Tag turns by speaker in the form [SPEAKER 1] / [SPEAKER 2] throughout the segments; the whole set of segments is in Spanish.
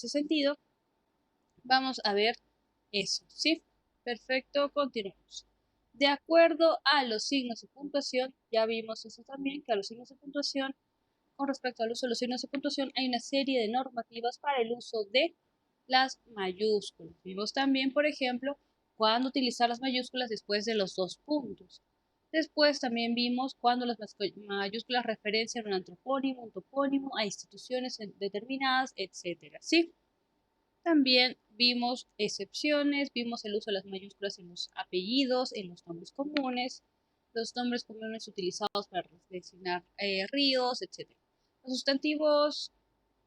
[SPEAKER 1] ese sentido, vamos a ver eso, ¿sí? Perfecto, continuamos. De acuerdo a los signos de puntuación, ya vimos eso también, que a los signos de puntuación, con respecto al uso de los signos de puntuación, hay una serie de normativas para el uso de las mayúsculas. Vimos también, por ejemplo, cuándo utilizar las mayúsculas después de los 2 puntos. Después también vimos cuándo las mayúsculas referencian un antropónimo, un topónimo, a instituciones determinadas, etc. ¿Sí? También vimos excepciones, vimos el uso de las mayúsculas en los apellidos, en los nombres comunes utilizados para designar ríos, etc. Los sustantivos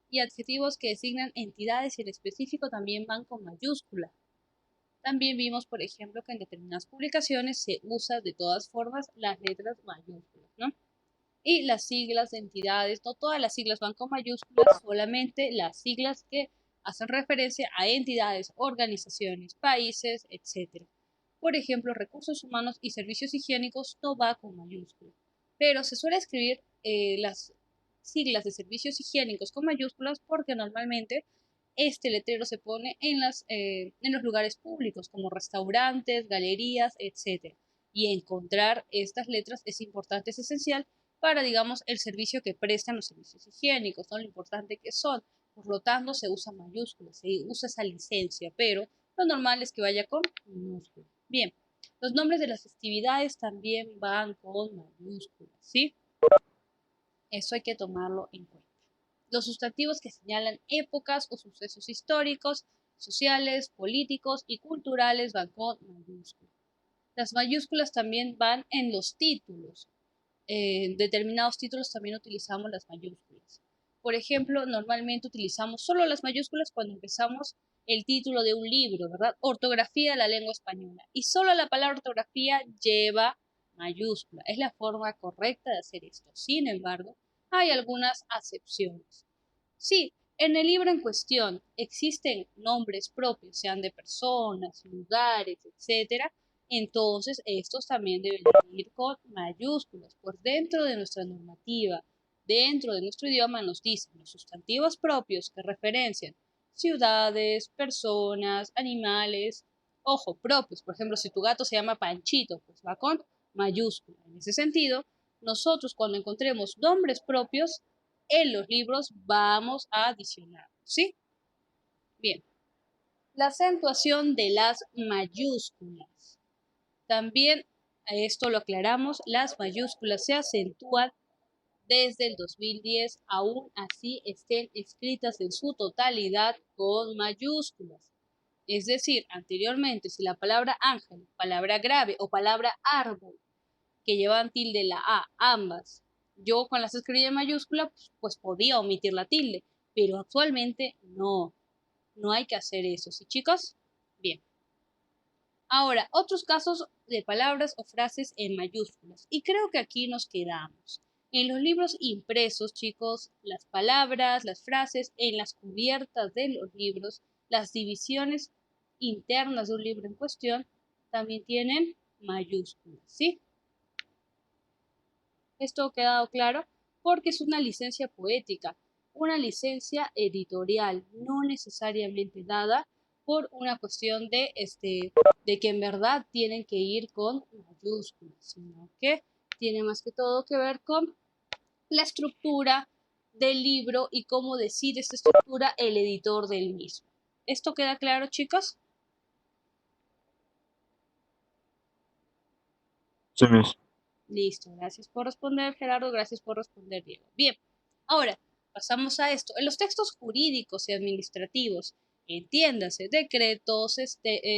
[SPEAKER 1] y adjetivos que designan entidades y en específico también van con mayúscula. También vimos, por ejemplo, que en determinadas publicaciones se usa de todas formas las letras mayúsculas, ¿no? Y las siglas de entidades, no todas las siglas van con mayúsculas, solamente las siglas que hacen referencia a entidades, organizaciones, países, etc. Por ejemplo, recursos humanos y servicios higiénicos no va con mayúsculas, pero se suele escribir las siglas de servicios higiénicos con mayúsculas porque normalmente este letrero se pone en los lugares públicos como restaurantes, galerías, etc. Y encontrar estas letras es importante, es esencial para, digamos, el servicio que prestan los servicios higiénicos, ¿no? Lo importante que son. Por lo tanto, se usa mayúsculas, se usa esa licencia, pero lo normal es que vaya con minúsculas. Bien, los nombres de las festividades también van con mayúsculas, ¿sí? Eso hay que tomarlo en cuenta. Los sustantivos que señalan épocas o sucesos históricos, sociales, políticos y culturales van con mayúsculas. Las mayúsculas también van en los títulos. En determinados títulos también utilizamos las mayúsculas. Por ejemplo, normalmente utilizamos solo las mayúsculas cuando empezamos el título de un libro, ¿verdad? Ortografía de la lengua española. Y solo la palabra ortografía lleva mayúscula. Es la forma correcta de hacer esto. Sin embargo, hay algunas acepciones. Sí, en el libro en cuestión existen nombres propios, sean de personas, lugares, etcétera, entonces estos también deben ir con mayúsculas, pues dentro de nuestra normativa, dentro de nuestro idioma nos dicen los sustantivos propios que referencian ciudades, personas, animales, ojo, propios. Por ejemplo, si tu gato se llama Panchito, pues va con mayúscula. En ese sentido, nosotros cuando encontremos nombres propios en los libros vamos a adicionar, ¿sí? Bien, la acentuación de las mayúsculas. También a esto lo aclaramos, las mayúsculas se acentúan desde el 2010, aún así estén escritas en su totalidad con mayúsculas. Es decir, anteriormente, si la palabra ángel, palabra grave o palabra árbol, que llevan tilde la A, ambas, yo con las escribí en mayúscula, pues podía omitir la tilde, pero actualmente no, no hay que hacer eso, ¿sí, chicos? Bien. Ahora, otros casos de palabras o frases en mayúsculas. Y creo que aquí nos quedamos. En los libros impresos, chicos, las palabras, las frases, en las cubiertas de los libros, las divisiones internas de un libro en cuestión, también tienen mayúsculas, ¿sí? Esto ha quedado claro porque es una licencia poética, una licencia editorial, no necesariamente dada por una cuestión de que en verdad tienen que ir con mayúsculas, sino que tiene más que todo que ver con la estructura del libro y cómo decide esta estructura el editor del mismo. ¿Esto queda claro, chicos?
[SPEAKER 2] Sí, Miss.
[SPEAKER 1] Listo, gracias por responder, Gerardo, gracias por responder, Diego. Bien, ahora pasamos a esto. En los textos jurídicos y administrativos, entiéndase, decretos,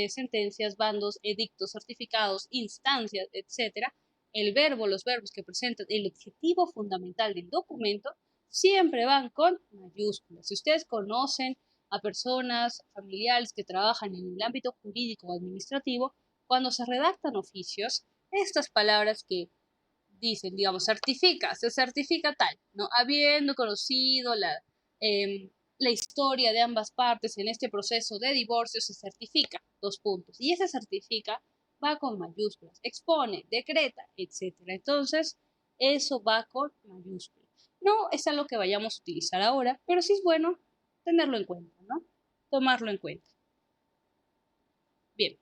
[SPEAKER 1] sentencias, bandos, edictos, certificados, instancias, etcétera, el verbo, los verbos que presentan el objetivo fundamental del documento, siempre van con mayúsculas. Si ustedes conocen a personas familiares que trabajan en el ámbito jurídico o administrativo, cuando se redactan oficios, estas palabras que dicen, digamos, se certifica tal, ¿no? Habiendo conocido la historia de ambas partes en este proceso de divorcio, se certifica, 2 puntos. Y ese certifica va con mayúsculas, expone, decreta, etcétera. Entonces, eso va con mayúsculas. No es algo que vayamos a utilizar ahora, pero sí es bueno tenerlo en cuenta, ¿no? Tomarlo en cuenta. Bien,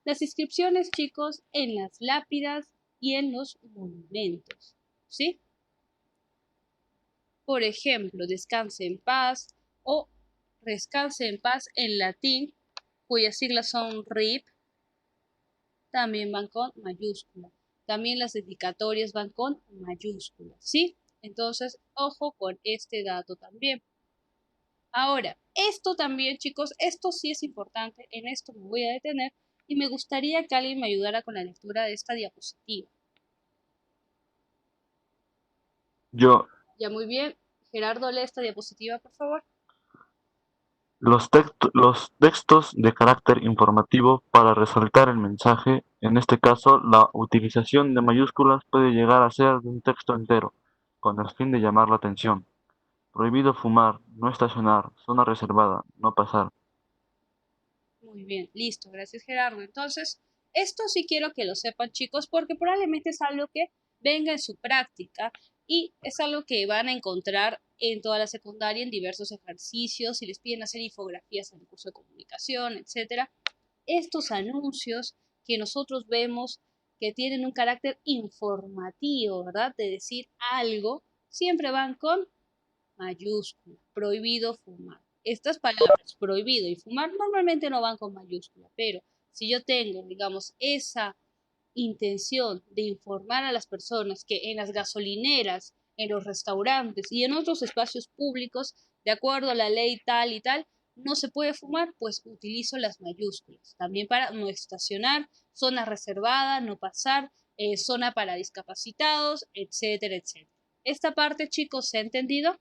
[SPEAKER 1] las inscripciones, chicos, en las lápidas y en los monumentos, ¿sí? Por ejemplo, descanse en paz o descanse en paz en latín, cuyas siglas son RIP, también van con mayúscula. También las dedicatorias van con mayúsculas, ¿sí? Entonces, ojo con este dato también. Ahora, esto también, chicos, esto sí es importante, en esto me voy a detener y me gustaría que alguien me ayudara con la lectura de esta diapositiva.
[SPEAKER 2] Yo.
[SPEAKER 1] Ya, muy bien. Gerardo, lee esta diapositiva, por favor.
[SPEAKER 2] Los textos de carácter informativo para resaltar el mensaje, en este caso la utilización de mayúsculas puede llegar a ser de un texto entero, con el fin de llamar la atención. Prohibido fumar, no estacionar, zona reservada, no pasar.
[SPEAKER 1] Muy bien, listo, gracias Gerardo. Entonces, esto sí quiero que lo sepan, chicos, porque probablemente es algo que venga en su práctica y es algo que van a encontrar en toda la secundaria en diversos ejercicios, si les piden hacer infografías en el curso de comunicación, etcétera. Estos anuncios que nosotros vemos que tienen un carácter informativo, ¿verdad? De decir algo, siempre van con mayúscula, prohibido fumar. Estas palabras, prohibido y fumar, normalmente no van con mayúscula, pero si yo tengo, digamos, esa intención de informar a las personas que en las gasolineras, en los restaurantes y en otros espacios públicos, de acuerdo a la ley tal y tal, no se puede fumar, pues utilizo las mayúsculas. También para no estacionar, zona reservada, no pasar, zona para discapacitados, etcétera, etcétera. Esta parte, chicos, ¿se ha entendido?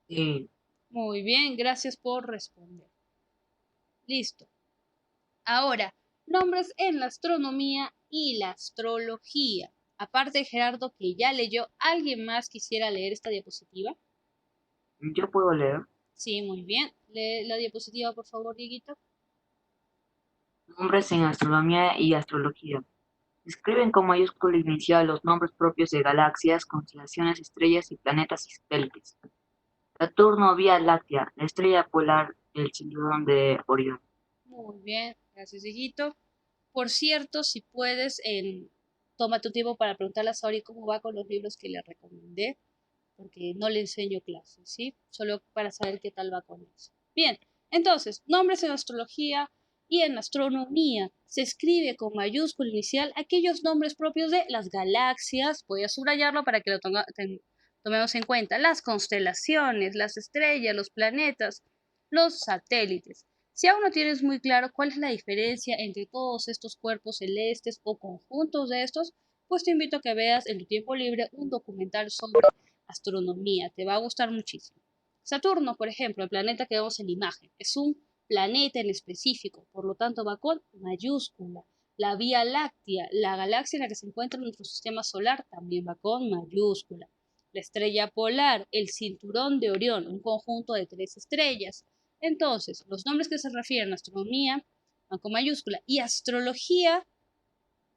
[SPEAKER 3] Sí.
[SPEAKER 1] Muy bien, gracias por responder. Listo. Ahora, nombres en la astronomía y la astrología. Aparte de Gerardo, que ya leyó, ¿alguien más quisiera leer esta diapositiva?
[SPEAKER 3] Yo puedo leer.
[SPEAKER 1] Sí, muy bien. Lee la diapositiva, por favor, Dieguito.
[SPEAKER 3] Nombres en astronomía y astrología. Escriben con mayúscula inicial los nombres propios de galaxias, constelaciones, estrellas y planetas y satélites. Saturno, Vía Láctea, la estrella polar del cinturón de Orión.
[SPEAKER 1] Muy bien, gracias, Dieguito. Por cierto, si puedes, toma tu tiempo para preguntarle a Saori cómo va con los libros que le recomendé, porque no le enseño clases, ¿sí? Solo para saber qué tal va con eso. Bien, entonces, nombres en astrología y en astronomía. Se escribe con mayúscula inicial aquellos nombres propios de las galaxias, voy a subrayarlo para que lo tomemos en cuenta, las constelaciones, las estrellas, los planetas, los satélites. Si aún no tienes muy claro cuál es la diferencia entre todos estos cuerpos celestes o conjuntos de estos, pues te invito a que veas en tu tiempo libre un documental sobre astronomía, te va a gustar muchísimo. Saturno, por ejemplo, el planeta que vemos en la imagen, es un planeta en específico, por lo tanto va con mayúscula. La Vía Láctea, la galaxia en la que se encuentra nuestro sistema solar, también va con mayúscula. La estrella polar, el cinturón de Orión, un conjunto de 3 estrellas. Entonces, los nombres que se refieren a astronomía van con mayúscula y astrología,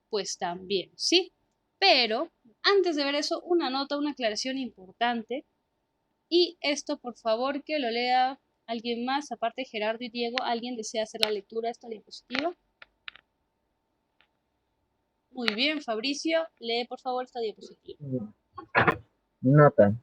[SPEAKER 1] pues también, ¿sí? Pero antes de ver eso, una nota, una aclaración importante. Y esto, por favor, que lo lea alguien más, aparte de Gerardo y Diego. ¿Alguien desea hacer la lectura de esta diapositiva? Muy bien, Fabricio, lee por favor esta diapositiva.
[SPEAKER 4] Nota: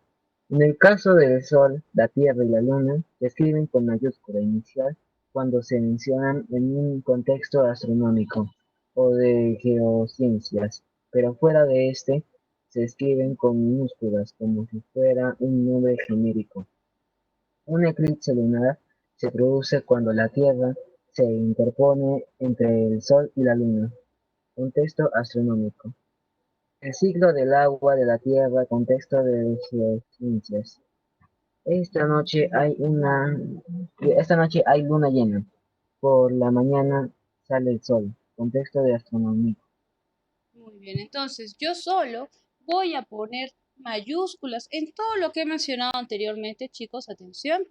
[SPEAKER 4] en el caso del Sol, la Tierra y la Luna, se escriben con mayúscula inicial cuando se mencionan en un contexto astronómico o de geociencias, pero fuera de este, se escriben con minúsculas como si fuera un nombre genérico. Un eclipse lunar se produce cuando la Tierra se interpone entre el Sol y la Luna. Contexto astronómico. El ciclo del agua de la Tierra, contexto de geociencias. Esta noche hay luna llena. Por la mañana sale el sol. Contexto de astronomía.
[SPEAKER 1] Muy bien, entonces yo solo voy a poner mayúsculas en todo lo que he mencionado anteriormente, chicos, atención,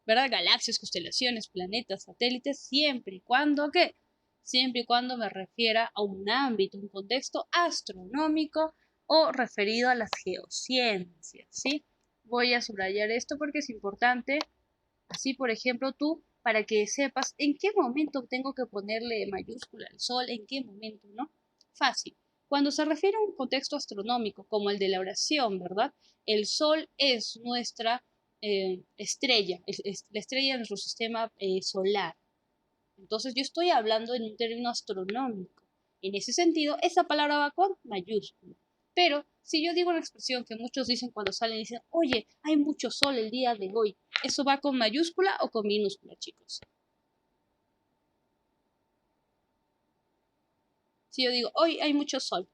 [SPEAKER 1] ¿verdad? Galaxias, constelaciones, planetas, satélites, siempre y cuando, ¿qué? Siempre y cuando me refiera a un ámbito, un contexto astronómico o referido a las geociencias, ¿sí? Voy a subrayar esto porque es importante. Así, por ejemplo, tú, para que sepas en qué momento tengo que ponerle mayúscula al sol, en qué momento, ¿no? Fácil. Cuando se refiere a un contexto astronómico, como el de la oración, ¿verdad? El sol es nuestra estrella, es la estrella de nuestro sistema solar. Entonces, yo estoy hablando en un término astronómico. En ese sentido, esa palabra va con mayúscula. Pero si yo digo una expresión que muchos dicen cuando salen y dicen, oye, hay mucho sol el día de hoy, ¿eso va con mayúscula o con minúscula, chicos? Si yo digo, hoy hay mucho sol,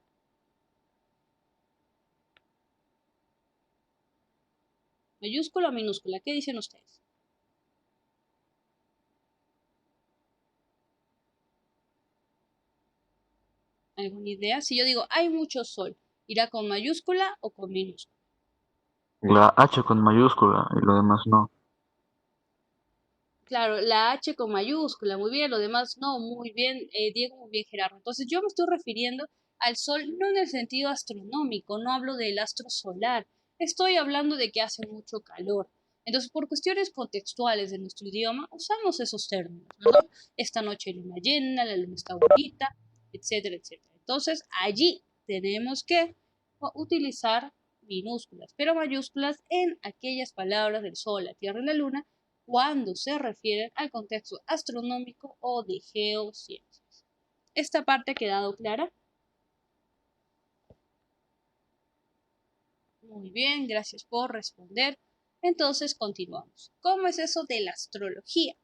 [SPEAKER 1] ¿mayúscula o minúscula? ¿Qué dicen ustedes? ¿Alguna idea? Si yo digo, hay mucho sol, ¿irá con mayúscula o con minúscula?
[SPEAKER 2] La H con mayúscula y lo demás no.
[SPEAKER 1] Claro, la H con mayúscula, muy bien, lo demás no, muy bien, Diego, muy bien, Gerardo. Entonces yo me estoy refiriendo al sol no en el sentido astronómico, no hablo del astro solar, estoy hablando de que hace mucho calor. Entonces, por cuestiones contextuales de nuestro idioma, usamos esos términos, ¿no? Esta noche hay luna llena, la luna está bonita, etcétera, etcétera. Entonces, allí tenemos que utilizar minúsculas, pero mayúsculas en aquellas palabras del sol, la tierra y la luna cuando se refieren al contexto astronómico o de geociencias. ¿Esta parte ha quedado clara? Muy bien, gracias por responder. Entonces continuamos. ¿Cómo es eso de la astrología?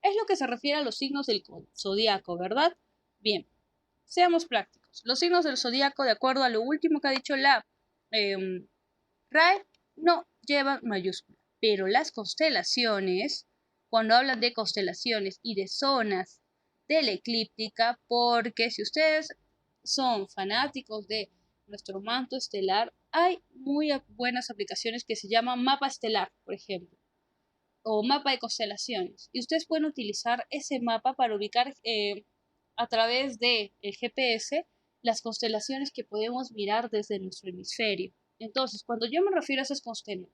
[SPEAKER 1] Es lo que se refiere a los signos del zodiaco, ¿verdad? Bien, seamos prácticos. Los signos del zodiaco, de acuerdo a lo último que ha dicho la RAE, no llevan mayúscula, pero las constelaciones, cuando hablan de constelaciones y de zonas de la eclíptica, porque si ustedes son fanáticos de nuestro manto estelar, hay muy buenas aplicaciones que se llaman mapa estelar, por ejemplo, o mapa de constelaciones. Y ustedes pueden utilizar ese mapa para ubicar a través del GPS las constelaciones que podemos mirar desde nuestro hemisferio. Entonces, cuando yo me refiero a esas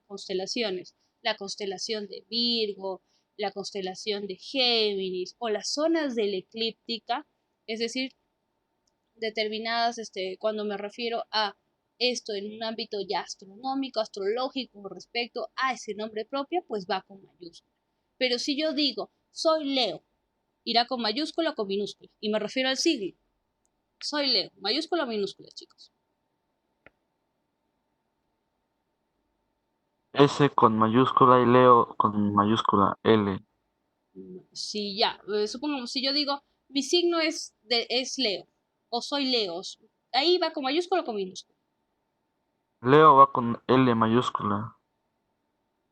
[SPEAKER 1] constelaciones, la constelación de Virgo, la constelación de Géminis o las zonas de la eclíptica, es decir, determinadas, cuando me refiero a esto en un ámbito ya astronómico, astrológico, respecto a ese nombre propio, pues va con mayúscula. Pero si yo digo, soy Leo, irá con mayúscula o con minúscula, y me refiero al signo. Soy Leo, mayúscula o minúscula, chicos.
[SPEAKER 2] S con mayúscula y Leo con mayúscula L.
[SPEAKER 1] Si ya, supongamos, si yo digo, mi signo es Leo, o soy Leo, ahí va con mayúscula o con minúscula.
[SPEAKER 2] Leo va con L mayúscula.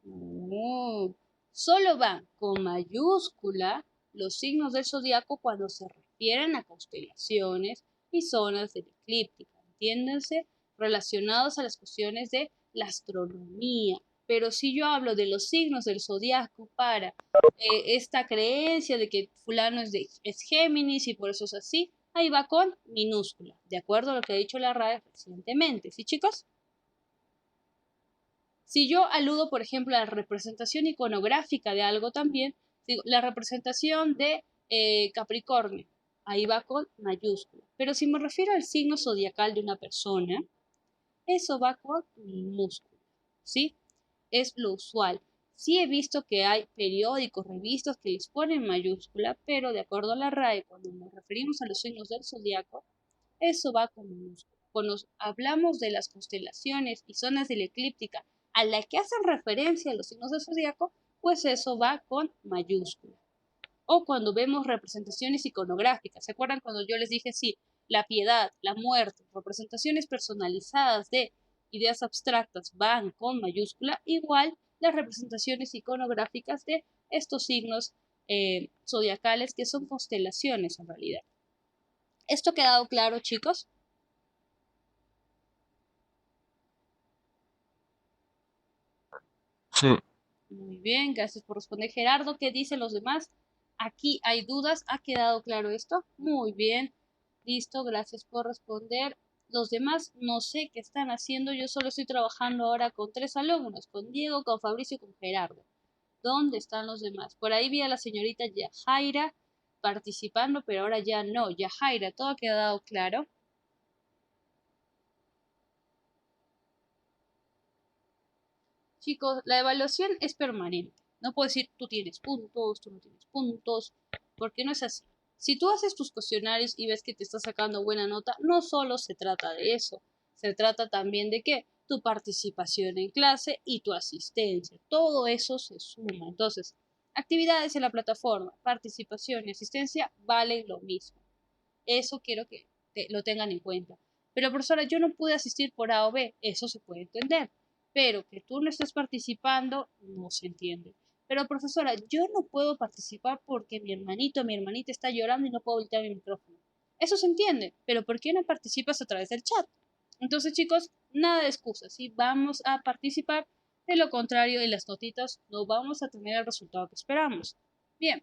[SPEAKER 1] No, solo van con mayúscula los signos del zodiaco cuando se refieren a constelaciones y zonas de la eclíptica, entiéndanse, relacionados a las cuestiones de la astronomía. Pero si yo hablo de los signos del zodiaco para esta creencia de que fulano es Géminis y por eso es así, ahí va con minúscula, de acuerdo a lo que ha dicho la RAE recientemente. ¿Sí, chicos? Si yo aludo, por ejemplo, a la representación iconográfica de algo también, digo, la representación de Capricornio, ahí va con mayúscula. Pero si me refiero al signo zodiacal de una persona, eso va con minúscula, ¿sí? Es lo usual. Sí he visto que hay periódicos, revistas que les ponen mayúscula, pero de acuerdo a la RAE, cuando nos referimos a los signos del zodiaco, eso va con minúscula. Cuando hablamos de las constelaciones y zonas de la eclíptica a la que hacen referencia los signos del zodiaco, pues eso va con mayúscula. O cuando vemos representaciones iconográficas, ¿se acuerdan cuando yo les dije, sí, la piedad, la muerte, representaciones personalizadas de ideas abstractas van con mayúscula? Igual las representaciones iconográficas de estos signos zodiacales que son constelaciones en realidad. ¿Esto ha quedado claro, chicos?
[SPEAKER 2] Sí,
[SPEAKER 1] Muy bien, gracias por responder. Gerardo, ¿qué dicen los demás? Aquí hay dudas, ¿ha quedado claro esto? Muy bien, listo, gracias por responder. Los demás no sé qué están haciendo, yo solo estoy trabajando ahora con 3 alumnos, con Diego, con Fabricio y con Gerardo. ¿Dónde están los demás? Por ahí vi a la señorita Yajaira participando, pero ahora ya no. Yajaira, ¿todo ha quedado claro? Chicos, la evaluación es permanente. No puedo decir tú tienes puntos, tú no tienes puntos, porque no es así. Si tú haces tus cuestionarios y ves que te está sacando buena nota, no solo se trata de eso. Se trata también de que tu participación en clase y tu asistencia. Todo eso se suma. Entonces, actividades en la plataforma, participación y asistencia valen lo mismo. Eso quiero que lo tengan en cuenta. Pero profesora, yo no pude asistir por A o B, eso se puede entender. Pero que tú no estés participando, no se entiende. Pero profesora, yo no puedo participar porque mi hermanito, mi hermanita está llorando y no puedo voltear mi micrófono. Eso se entiende, pero ¿por qué no participas a través del chat? Entonces, chicos, nada de excusas, ¿sí? Vamos a participar. De lo contrario, en las notitas no vamos a tener el resultado que esperamos. Bien,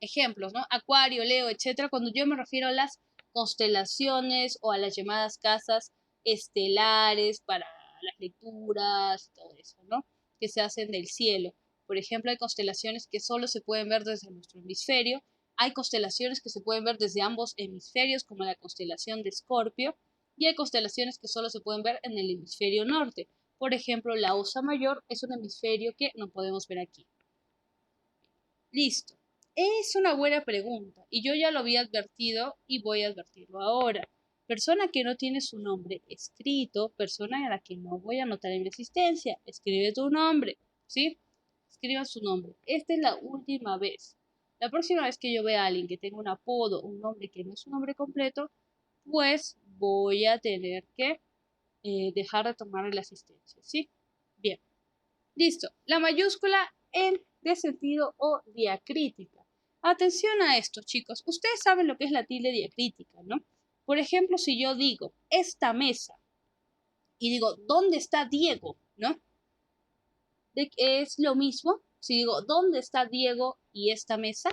[SPEAKER 1] ejemplos, ¿no? Acuario, Leo, etcétera, cuando yo me refiero a las constelaciones o a las llamadas casas estelares para las lecturas y todo eso, ¿no? Que se hacen del cielo. Por ejemplo, hay constelaciones que solo se pueden ver desde nuestro hemisferio, hay constelaciones que se pueden ver desde ambos hemisferios, como la constelación de Escorpio, y hay constelaciones que solo se pueden ver en el hemisferio norte. Por ejemplo, la Osa Mayor es un hemisferio que no podemos ver aquí. Listo. Es una buena pregunta y yo ya lo había advertido y voy a advertirlo ahora. Persona que no tiene su nombre escrito, persona a la que no voy a anotar en mi asistencia, escribe tu nombre, ¿sí? Escriba su nombre. Esta es la última vez. La próxima vez que yo vea a alguien que tenga un apodo, un nombre que no es su nombre completo, pues voy a tener que dejar de tomar la asistencia, ¿sí? Bien. Listo. La mayúscula en de sentido o diacrítica. Atención a esto, chicos. Ustedes saben lo que es la tilde diacrítica, ¿no? Por ejemplo, si yo digo esta mesa y digo, ¿dónde está Diego? ¿No? Es lo mismo. Si digo, ¿dónde está Diego y esta mesa?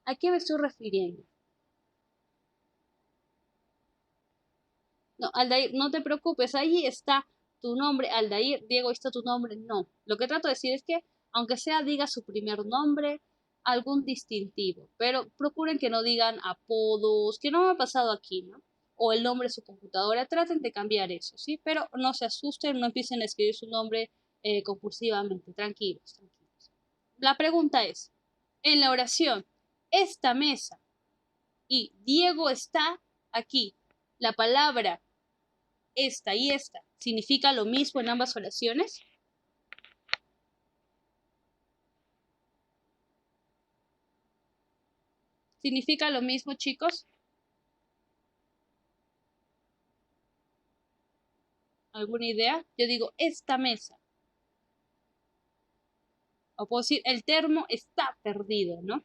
[SPEAKER 1] ¿A qué me estoy refiriendo? No, Aldair, no te preocupes, ahí está tu nombre, Aldair, Diego, ahí está tu nombre. No, lo que trato de decir es que, aunque sea, diga su primer nombre, algún distintivo, pero procuren que no digan apodos, que no me ha pasado aquí, ¿no? O el nombre de su computadora, traten de cambiar eso, ¿sí? Pero no se asusten, no empiecen a escribir su nombre compulsivamente, tranquilos, tranquilos. La pregunta es, en la oración, esta mesa y Diego está aquí, la palabra esta y esta, ¿significa lo mismo en ambas oraciones? ¿Significa lo mismo, chicos? ¿Alguna idea? Yo digo, esta mesa. O puedo decir, el termo está perdido, ¿no?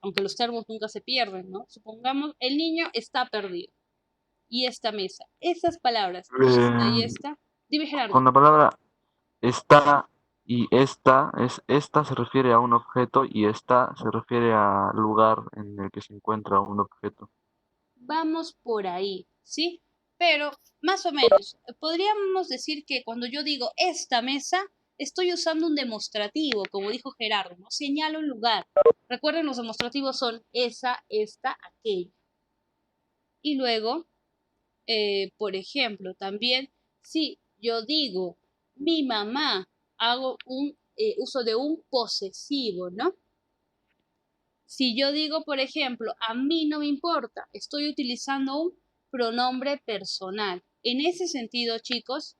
[SPEAKER 1] Aunque los termos nunca se pierden, ¿no? Supongamos, el niño está perdido. Y esta mesa. Esas palabras, esta y esta. Dime, Gerardo.
[SPEAKER 2] Con la palabra está y esta se refiere a un objeto y esta se refiere al lugar en el que se encuentra un objeto.
[SPEAKER 1] Vamos por ahí, ¿sí? Pero más o menos, podríamos decir que cuando yo digo esta mesa, estoy usando un demostrativo, como dijo Gerardo, ¿no? Señalo un lugar. Recuerden, los demostrativos son esa, esta, aquella. Y luego, por ejemplo, también si yo digo mi mamá, hago un uso de un posesivo, ¿no? Si yo digo, por ejemplo, a mí no me importa, estoy utilizando un pronombre personal. En ese sentido, chicos,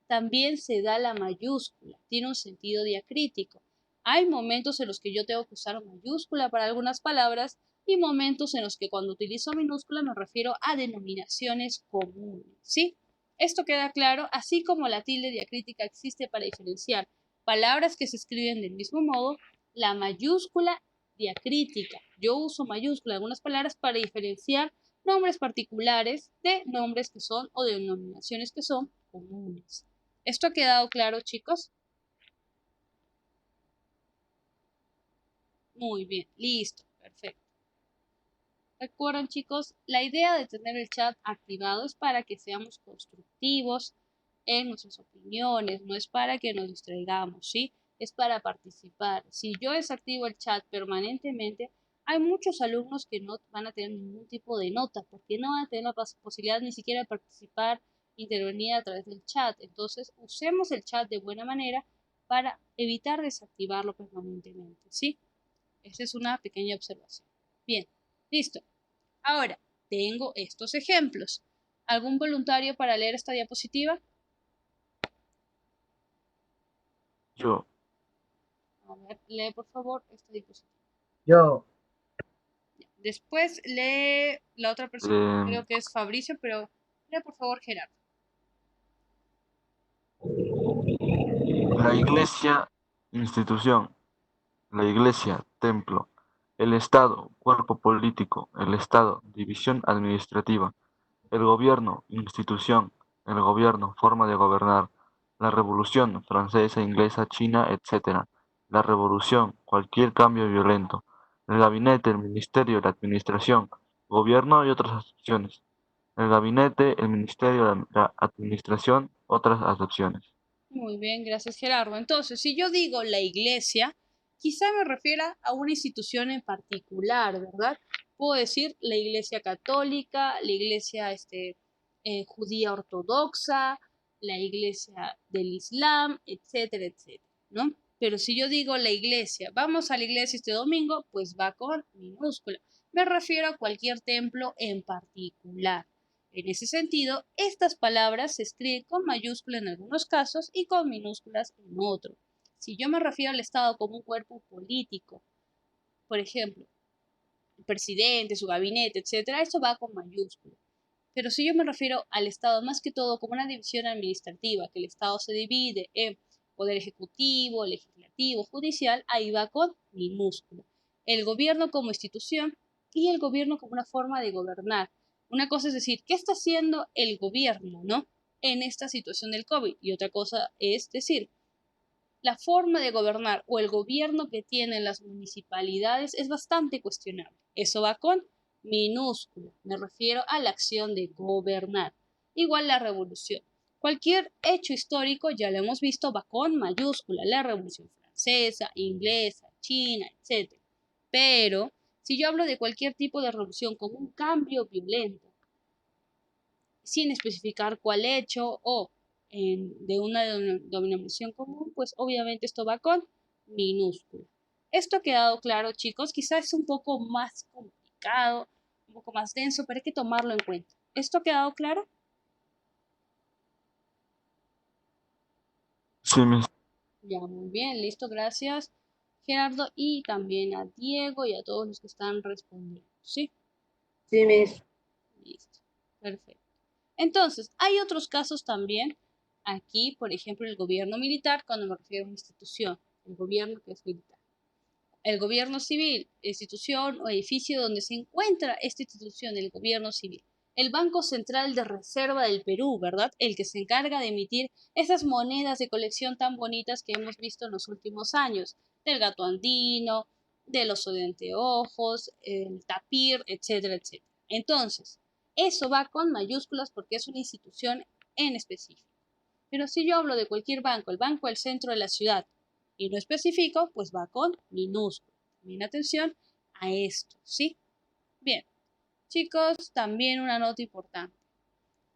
[SPEAKER 1] también se da la mayúscula, tiene un sentido diacrítico. Hay momentos en los que yo tengo que usar mayúscula para algunas palabras y momentos en los que cuando utilizo minúscula me refiero a denominaciones comunes, ¿sí? Esto queda claro, así como la tilde diacrítica existe para diferenciar palabras que se escriben del mismo modo, la mayúscula diacrítica. Yo uso mayúscula en algunas palabras para diferenciar nombres particulares de nombres que son o denominaciones que son comunes. ¿Esto ha quedado claro, chicos? Muy bien, listo, perfecto. Recuerden, chicos, la idea de tener el chat activado es para que seamos constructivos en nuestras opiniones, no es para que nos distraigamos, ¿sí? Es para participar. Si yo desactivo el chat permanentemente, hay muchos alumnos que no van a tener ningún tipo de nota, porque no van a tener la posibilidad ni siquiera de participar, intervenir a través del chat. Entonces, usemos el chat de buena manera para evitar desactivarlo permanentemente, ¿sí? Esa es una pequeña observación. Bien, listo. Ahora, tengo estos ejemplos. ¿Algún voluntario para leer esta diapositiva?
[SPEAKER 2] Yo.
[SPEAKER 1] A ver, lee por favor esta diapositiva.
[SPEAKER 4] Yo,
[SPEAKER 1] Después lee la otra persona.
[SPEAKER 2] Eh,
[SPEAKER 1] Creo que es Fabricio, pero lee por favor Gerardo.
[SPEAKER 2] la iglesia, institución. La iglesia, templo. El Estado, cuerpo político. El Estado, división administrativa. El gobierno, institución. El gobierno, forma de gobernar. La revolución, francesa, inglesa, china, etc. La revolución, cualquier cambio violento. El gabinete, el ministerio, la administración, gobierno y otras acepciones. El gabinete, el ministerio, la administración, otras acepciones.
[SPEAKER 1] Muy bien, gracias Gerardo. Entonces, si yo digo la iglesia, quizá me refiera a una institución en particular, ¿verdad? Puedo decir la iglesia católica, la iglesia judía ortodoxa, la iglesia del Islam, etcétera, etcétera, ¿no? Pero si yo digo la iglesia, vamos a la iglesia este domingo, pues va con minúscula. Me refiero a cualquier templo en particular. En ese sentido, estas palabras se escriben con mayúscula en algunos casos y con minúsculas en otros. Si yo me refiero al Estado como un cuerpo político, por ejemplo, el presidente, su gabinete, etcétera, eso va con mayúscula. Pero si yo me refiero al Estado más que todo como una división administrativa, que el Estado se divide en poder ejecutivo, legislativo, judicial, ahí va con minúscula. El gobierno como institución y el gobierno como una forma de gobernar. Una cosa es decir, ¿qué está haciendo el gobierno, no? En esta situación del COVID. Y otra cosa es decir, la forma de gobernar o el gobierno que tienen las municipalidades es bastante cuestionable. Eso va con minúscula. Me refiero a la acción de gobernar. Igual la revolución. Cualquier hecho histórico, ya lo hemos visto, va con mayúscula. La revolución francesa, inglesa, china, etc. Pero si yo hablo de cualquier tipo de revolución como un cambio violento, sin especificar cuál hecho o de una denominación común, pues obviamente esto va con minúscula. Esto ha quedado claro, chicos. Quizás es un poco más complicado, un poco más denso, pero hay que tomarlo en cuenta. ¿Esto ha quedado claro?
[SPEAKER 2] Sí,
[SPEAKER 1] Ya, muy bien, listo, gracias Gerardo y también a Diego y a todos los que están respondiendo, ¿sí?
[SPEAKER 3] Sí, Miss.
[SPEAKER 1] Listo, perfecto. Entonces, hay otros casos también. Aquí, por ejemplo, el gobierno militar, cuando me refiero a una institución, el gobierno que es militar. El gobierno civil, institución o edificio donde se encuentra esta institución, el gobierno civil. El Banco Central de Reserva del Perú, ¿verdad? El que se encarga de emitir esas monedas de colección tan bonitas que hemos visto en los últimos años, del gato andino, del oso de anteojos, el tapir, etcétera, etcétera. Entonces, eso va con mayúsculas porque es una institución en específico. Pero si yo hablo de cualquier banco, el banco del centro de la ciudad, y no especifico, pues va con minúscula. También atención a esto, ¿sí? Bien, chicos, también una nota importante.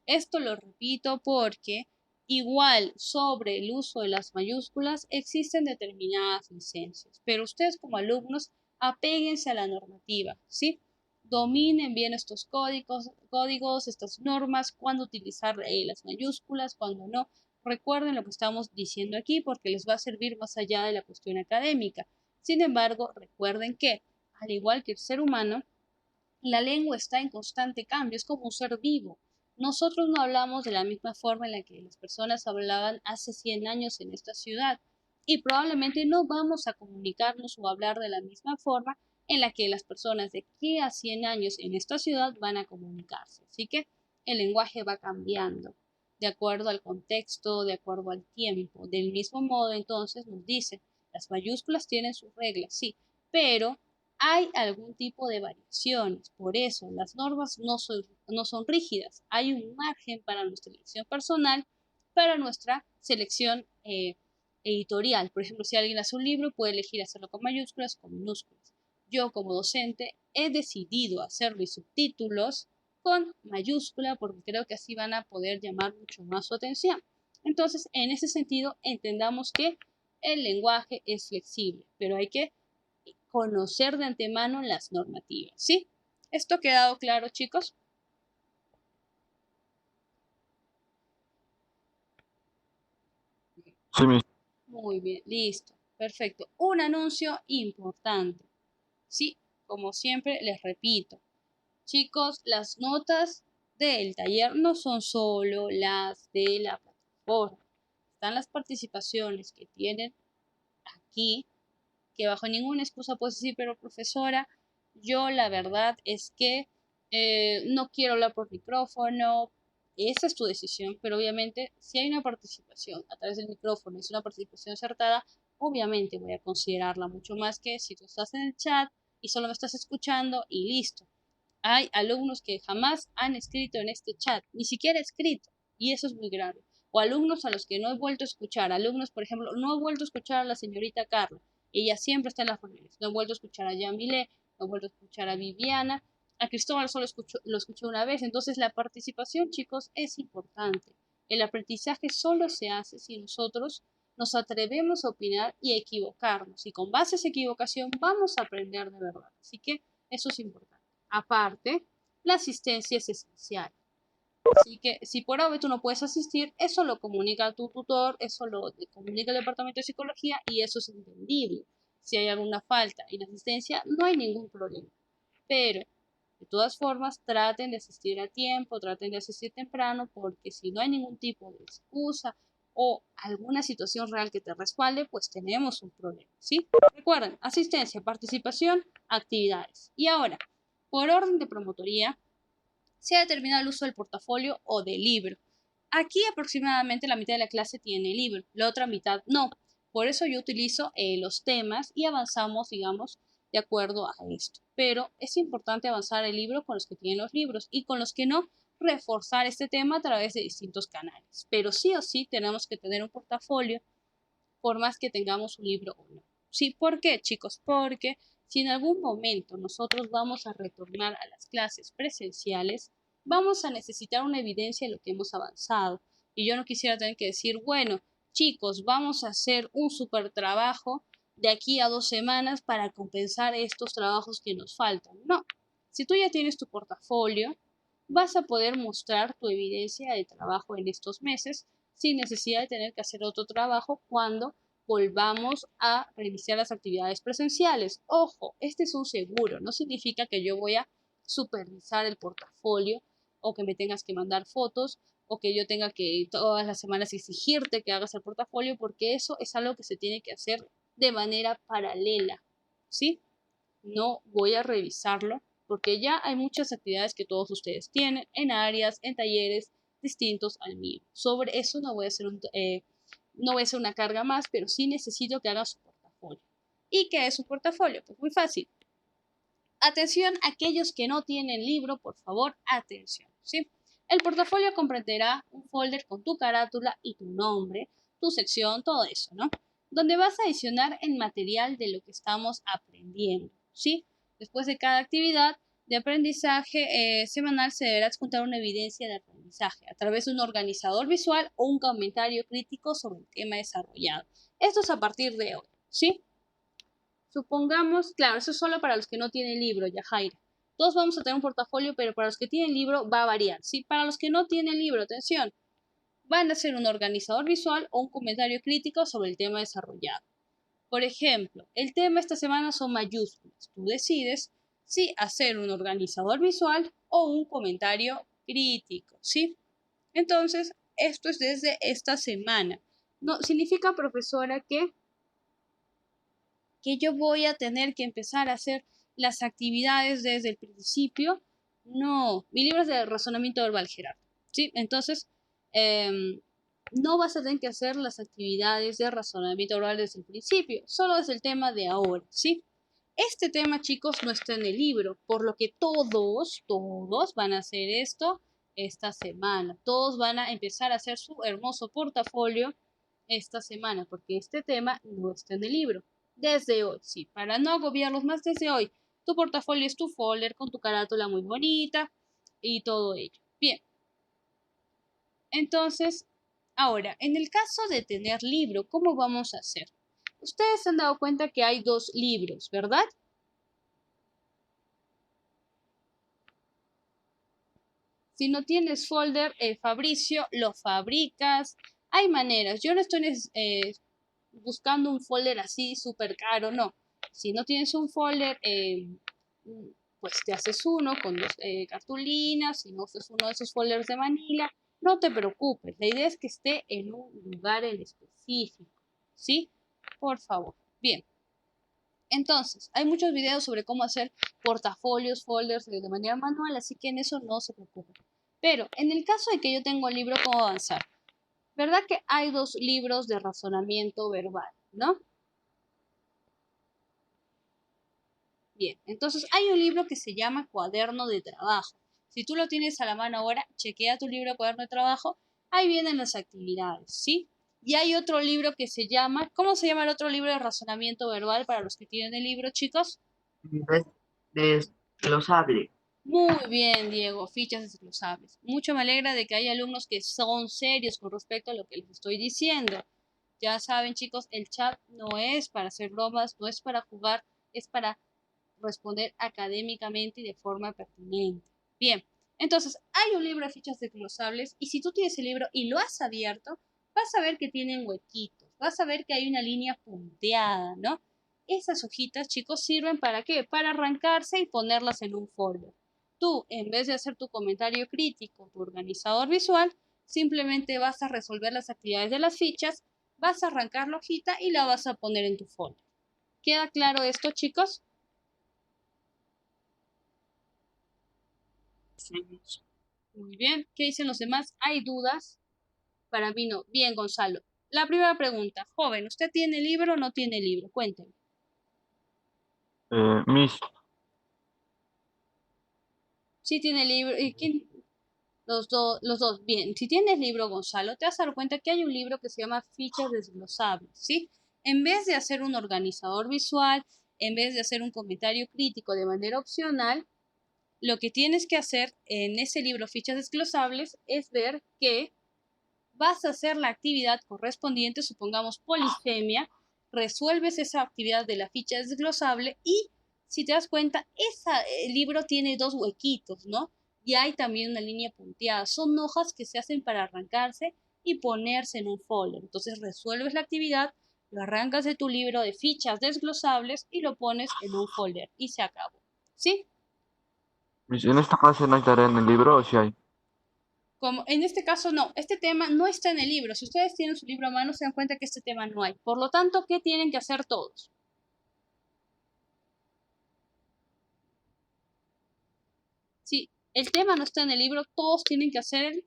[SPEAKER 1] Esto lo repito porque igual sobre el uso de las mayúsculas existen determinadas licencias, pero ustedes como alumnos apéguense a la normativa, ¿sí? Dominen bien estos códigos, estas normas, cuándo utilizar las mayúsculas, cuándo no. Recuerden lo que estamos diciendo aquí porque les va a servir más allá de la cuestión académica. Sin embargo, recuerden que, al igual que el ser humano, la lengua está en constante cambio, es como un ser vivo. Nosotros no hablamos de la misma forma en la que las personas hablaban hace 100 años en esta ciudad y probablemente no vamos a comunicarnos o hablar de la misma forma en la que las personas de aquí a 100 años en esta ciudad van a comunicarse. Así que el lenguaje va cambiando de acuerdo al contexto, de acuerdo al tiempo. Del mismo modo, entonces, nos dice, las mayúsculas tienen sus reglas, sí, pero hay algún tipo de variaciones. Por eso, las normas no son rígidas. Hay un margen para nuestra elección personal, para nuestra selección editorial. Por ejemplo, si alguien hace un libro, puede elegir hacerlo con mayúsculas o con minúsculas. Yo, como docente, he decidido hacerlo y subtítulos con mayúscula porque creo que así van a poder llamar mucho más su atención. Entonces, en ese sentido, entendamos que el lenguaje es flexible, pero hay que conocer de antemano las normativas, ¿sí? ¿Esto ha quedado claro, chicos?
[SPEAKER 2] Sí,
[SPEAKER 1] Muy bien, listo, perfecto. Un anuncio importante, ¿sí? Como siempre, les repito, chicos, las notas del taller no son solo las de la plataforma. Están las participaciones que tienen aquí, que bajo ninguna excusa puedes decir, pero profesora, yo la verdad es que no quiero hablar por micrófono. Esa es tu decisión, pero obviamente si hay una participación a través del micrófono, es una participación acertada, obviamente voy a considerarla mucho más que si tú estás en el chat y solo me estás escuchando y listo. Hay alumnos que jamás han escrito en este chat, ni siquiera escrito, y eso es muy grave. O alumnos a los que no he vuelto a escuchar, alumnos, por ejemplo, no he vuelto a escuchar a la señorita Carla, ella siempre está en las reuniones, no he vuelto a escuchar a Yamile, no he vuelto a escuchar a Viviana, a Cristóbal solo lo escuché una vez, entonces la participación, chicos, es importante. El aprendizaje solo se hace si nosotros nos atrevemos a opinar y a equivocarnos, y con base a esa equivocación vamos a aprender de verdad, así que eso es importante. Aparte, la asistencia es esencial. Así que si por ahora tú no puedes asistir, eso lo comunica a tu tutor, eso lo comunica el departamento de psicología y eso es entendible. Si hay alguna falta en asistencia, no hay ningún problema. Pero, de todas formas, traten de asistir a tiempo, traten de asistir temprano, porque si no hay ningún tipo de excusa o alguna situación real que te respalde, pues tenemos un problema, ¿sí? Recuerden, asistencia, participación, actividades. Y ahora, por orden de promotoría, se determina el uso del portafolio o del libro. Aquí aproximadamente la mitad de la clase tiene libro, la otra mitad no. Por eso yo utilizo los temas y avanzamos, digamos, de acuerdo a esto. Pero es importante avanzar el libro con los que tienen los libros y con los que no, reforzar este tema a través de distintos canales. Pero sí o sí tenemos que tener un portafolio por más que tengamos un libro o no. ¿Sí? ¿Por qué, chicos? Porque si en algún momento nosotros vamos a retornar a las clases presenciales, vamos a necesitar una evidencia de lo que hemos avanzado. Y yo no quisiera tener que decir, bueno, chicos, vamos a hacer un super trabajo de aquí a 2 semanas para compensar estos trabajos que nos faltan. No, si tú ya tienes tu portafolio, vas a poder mostrar tu evidencia de trabajo en estos meses sin necesidad de tener que hacer otro trabajo cuando volvamos a reiniciar las actividades presenciales. Ojo, este es un seguro, no significa que yo voy a supervisar el portafolio o que me tengas que mandar fotos o que yo tenga que todas las semanas exigirte que hagas el portafolio, porque eso es algo que se tiene que hacer de manera paralela, ¿sí? No voy a revisarlo porque ya hay muchas actividades que todos ustedes tienen en áreas, en talleres distintos al mío. Sobre eso no voy a hacer no voy a hacer una carga más, pero sí necesito que hagan su portafolio. ¿Y qué es un portafolio? Pues muy fácil. Atención, aquellos que no tienen libro, por favor, atención, ¿sí? El portafolio comprenderá un folder con tu carátula y tu nombre, tu sección, todo eso, ¿no? Donde vas a adicionar el material de lo que estamos aprendiendo, ¿sí? Después de cada actividad de aprendizaje semanal se deberá adjuntar una evidencia de aprendizaje a través de un organizador visual o un comentario crítico sobre el tema desarrollado. Esto es a partir de hoy, ¿sí? Supongamos, claro, eso es solo para los que no tienen libro, Yajaira. Todos vamos a tener un portafolio, pero para los que tienen libro va a variar, ¿sí? Para los que no tienen libro, atención, van a ser un organizador visual o un comentario crítico sobre el tema desarrollado. Por ejemplo, el tema esta semana son mayúsculas. Tú decides si hacer un organizador visual o un comentario crítico, ¿sí? Entonces, esto es desde esta semana. No significa, profesora, que yo voy a tener que empezar a hacer las actividades desde el principio. No, mi libro es de razonamiento verbal, Gerardo, ¿sí? Entonces, no vas a tener que hacer las actividades de razonamiento verbal desde el principio, solo desde el tema de ahora, ¿sí? Este tema, chicos, no está en el libro, por lo que todos van a hacer esto esta semana. Todos van a empezar a hacer su hermoso portafolio esta semana, porque este tema no está en el libro. Desde hoy, sí, para no agobiarlos más desde hoy. Tu portafolio es tu folder con tu carátula muy bonita y todo ello. Bien. Entonces, ahora, en el caso de tener libro, ¿cómo vamos a hacer? Ustedes se han dado cuenta que hay dos libros, ¿verdad? Si no tienes folder, Fabricio, lo fabricas. Hay maneras. Yo no estoy buscando un folder así súper caro, no. Si no tienes un folder, pues te haces uno con dos cartulinas. Si no usas uno de esos folders de manila, no te preocupes. La idea es que esté en un lugar en específico, ¿sí? Por favor. Bien. Entonces, hay muchos videos sobre cómo hacer portafolios, folders de manera manual, así que en eso no se preocupen. Pero en el caso de que yo tengo el libro Cómo avanzar, ¿verdad que hay dos libros de razonamiento verbal, no? Bien, entonces hay un libro que se llama Cuaderno de Trabajo. Si tú lo tienes a la mano ahora, chequea tu libro Cuaderno de Trabajo, ahí vienen las actividades, ¿sí? Y hay otro libro que se llama, ¿cómo se llama el otro libro de razonamiento verbal para los que tienen el libro, chicos?
[SPEAKER 3] Desglosable.
[SPEAKER 1] Muy bien, Diego, fichas desglosables. Mucho me alegra de que hay alumnos que son serios con respecto a lo que les estoy diciendo. Ya saben, chicos, el chat no es para hacer bromas, no es para jugar, es para responder académicamente y de forma pertinente. Bien, entonces hay un libro de fichas desglosables y si tú tienes el libro y lo has abierto, vas a ver que tienen huequitos, vas a ver que hay una línea punteada, ¿no? Esas hojitas, chicos, sirven para qué? Para arrancarse y ponerlas en un folder. Tú, en vez de hacer tu comentario crítico, tu organizador visual, simplemente vas a resolver las actividades de las fichas, vas a arrancar la hojita y la vas a poner en tu folder. ¿Queda claro esto, chicos? Muy bien. ¿Qué dicen los demás? ¿Hay dudas? Para mí no. Bien, Gonzalo. La primera pregunta. Joven, ¿usted tiene libro o no tiene libro? Cuénteme.
[SPEAKER 2] Miss,
[SPEAKER 1] Sí tiene libro. ¿Y quién? Los dos. Bien. Si tienes libro, Gonzalo, te vas a dar cuenta que hay un libro que se llama Fichas desglosables, ¿sí? En vez de hacer un organizador visual, en vez de hacer un comentario crítico de manera opcional, lo que tienes que hacer en ese libro Fichas desglosables es ver que vas a hacer la actividad correspondiente, supongamos polisemia, resuelves esa actividad de la ficha desglosable y si te das cuenta, el libro tiene dos huequitos, ¿no? Y hay también una línea punteada. Son hojas que se hacen para arrancarse y ponerse en un folder. Entonces resuelves la actividad, lo arrancas de tu libro de fichas desglosables y lo pones en un folder y se acabó. ¿Sí?
[SPEAKER 2] Miss, en esta clase no hay tarea en el libro, ¿o si hay?
[SPEAKER 1] Como en este caso no, este tema no está en el libro. Si ustedes tienen su libro a mano, se dan cuenta que este tema no hay. Por lo tanto, ¿qué tienen que hacer todos? Si el tema no está en el libro, todos tienen que hacer el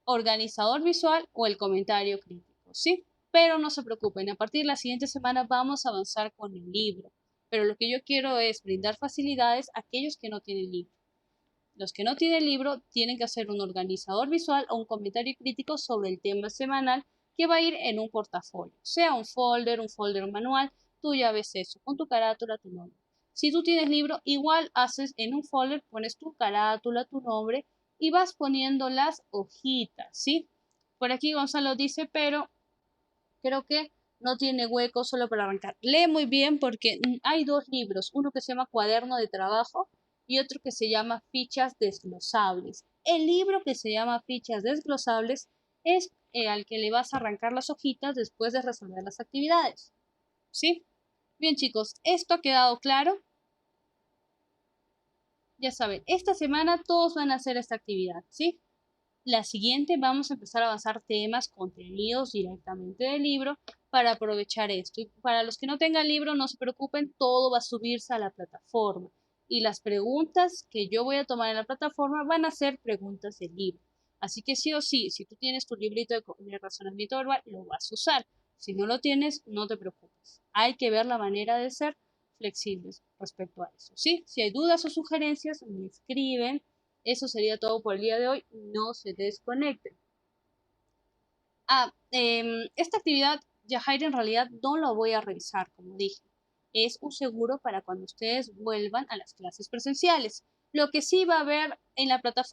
[SPEAKER 1] organizador visual o el comentario crítico, ¿sí? Pero no se preocupen, a partir de la siguiente semana vamos a avanzar con el libro. Pero lo que yo quiero es brindar facilidades a aquellos que no tienen libro. Los que no tienen libro tienen que hacer un organizador visual o un comentario crítico sobre el tema semanal que va a ir en un portafolio, sea un folder manual, tú ya ves eso, con tu carátula, tu nombre. Si tú tienes libro, igual haces en un folder, pones tu carátula, tu nombre y vas poniendo las hojitas, ¿sí? Por aquí Gonzalo dice, pero creo que no tiene hueco solo para arrancar. Lee muy bien porque hay dos libros, uno que se llama Cuaderno de Trabajo y otro que se llama Fichas Desglosables. El libro que se llama Fichas Desglosables es al que le vas a arrancar las hojitas después de resolver las actividades. ¿Sí? Bien, chicos, ¿esto ha quedado claro? Ya saben, esta semana todos van a hacer esta actividad, ¿sí? La siguiente vamos a empezar a avanzar temas, contenidos directamente del libro para aprovechar esto. Y para los que no tengan libro, no se preocupen, todo va a subirse a la plataforma. Y las preguntas que yo voy a tomar en la plataforma van a ser preguntas del libro. Así que sí o sí, si tú tienes tu librito de razonamiento verbal, lo vas a usar. Si no lo tienes, no te preocupes. Hay que ver la manera de ser flexibles respecto a eso, ¿sí? Si hay dudas o sugerencias, me escriben. Eso sería todo por el día de hoy. No se desconecten. Esta actividad, Yajaira, en realidad no lo voy a revisar, como dije. Es un seguro para cuando ustedes vuelvan a las clases presenciales. Lo que sí va a haber en la plataforma